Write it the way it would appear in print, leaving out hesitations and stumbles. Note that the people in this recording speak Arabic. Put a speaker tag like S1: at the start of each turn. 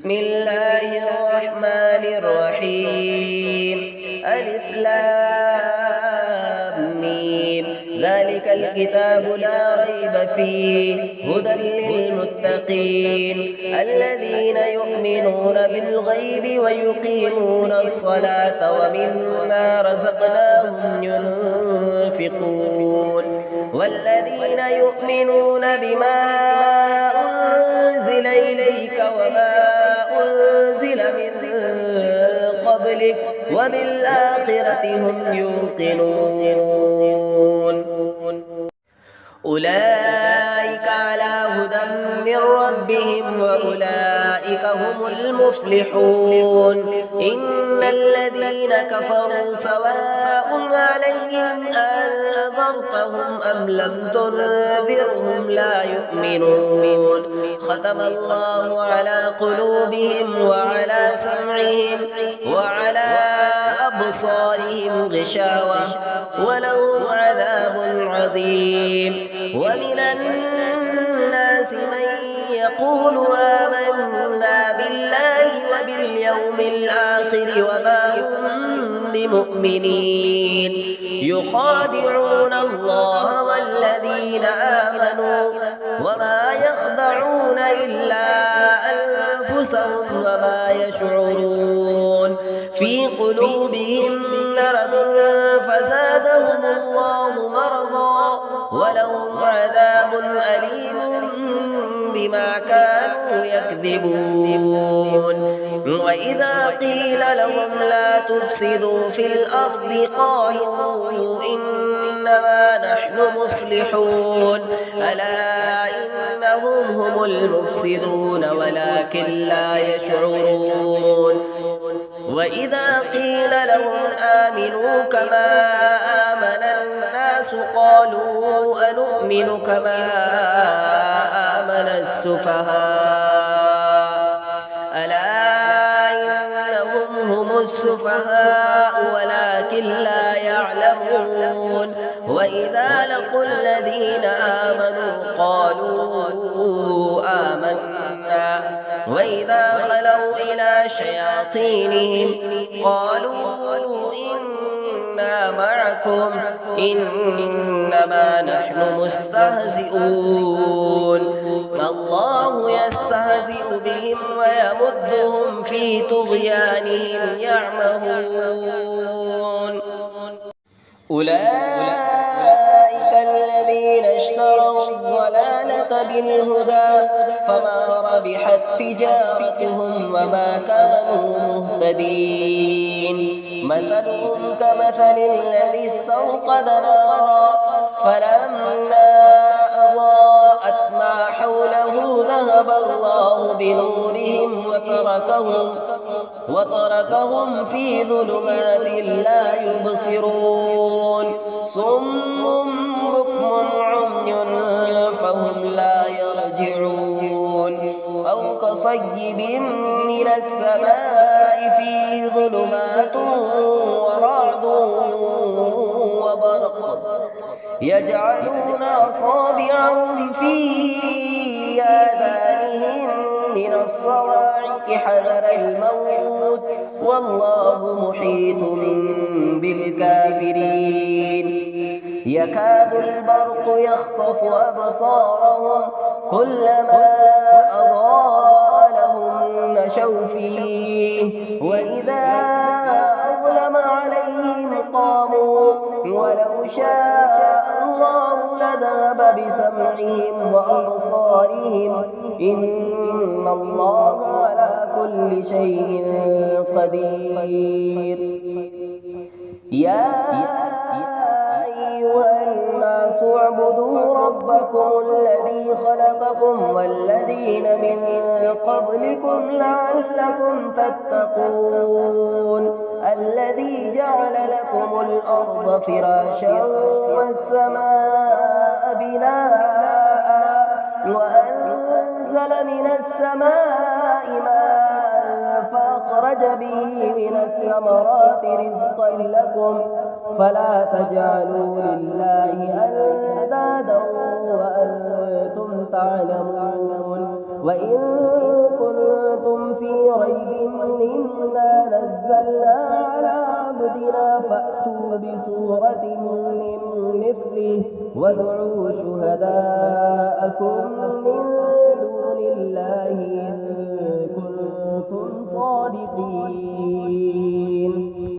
S1: بسم الله الرحمن الرحيم. ألف لام ميم. ذلك الكتاب لا ريب فيه هدى للمتقين الذين يؤمنون بالغيب ويقيمون الصلاة ومما رزقناهم ينفقون والذين يؤمنون بما أنزل إليك وما أنزل من قبلك وبالآخرة هم يوقنون. أولئك على هدى من ربهم وأولئك هم المفلحون. إن الذين كفروا سواء عليهم أنذرتهم أم لم تنذرهم لا يؤمنون. ختم الله على قلوبهم وعلى سمعهم وعلى أبصارهم غشاوة ولهم عذاب عظيم. ومن الناس من يقول آمنا بالله وباليوم الآخر وما هم بمؤمنين يخادعون الله والذين آمنوا وما يخدعون إلا أنفسهم وما يشعرون. في قلوبهم مرض فزادهم الله مرضا ولهم عذاب أليم بما كانوا يكذبون. وإذا قيل لهم لا تفسدوا في الأرض قالوا إنما نحن مصلحون ألا إنهم هم المفسدون ولكن لا يشعرون. وإذا قيل لهم آمنوا كما آمن الناس قالوا أنؤمن كما آمن السفهاء ألا إنهم هم السفهاء ولكن لا يعلمون. وإذا لقوا الذين آمنوا قالوا آمنا وإذا خلوا إلى شياطينهم قالوا إنا معكم إنما نحن مستهزئون. الله يستهزئ بهم ويمدهم في طغيانهم يعمهون. أولئك الذين اشتروا الضلالة بالهدى فما ربحت تجارتهم وما كانوا مهتدين. مثلهم كمثل الذي استوقد نارا فلما أضاءت ما حوله ذهب الله بنورهم وتركهم في ظلمات لا يبصرون. صم بكم عمي فهم لا يرجعون. أو كصيب من السماء فيه ظلمات ورعد وبرق يجعلون أصابعهم في آذانهم من الصواعق حذر الموت والله محيط بالكافرين. يكاد البرق يخطف أبصارهم كلما أضاء لهم مشوا فيه وإذا أظلم عليهم قاموا ولو شاء الله لذهب بسمعهم وأبصارهم إن الله على كل شيء قدير. يا أيها الناس اعبدوا ربكم الذي خلقكم والذين من قبلكم لعلكم تتقون. الذي جعل لكم الأرض فراشا والسماء بناء وأنزل من السماء ماء فأخرج به من الثمرات رزقا لكم فلا تجعلوا لله أندادا وأنتم تعلمون. وإن كنتم في ريب مما نزلنا على عبدنا فأتوا بسورة من مثله وادعوا شهداءكم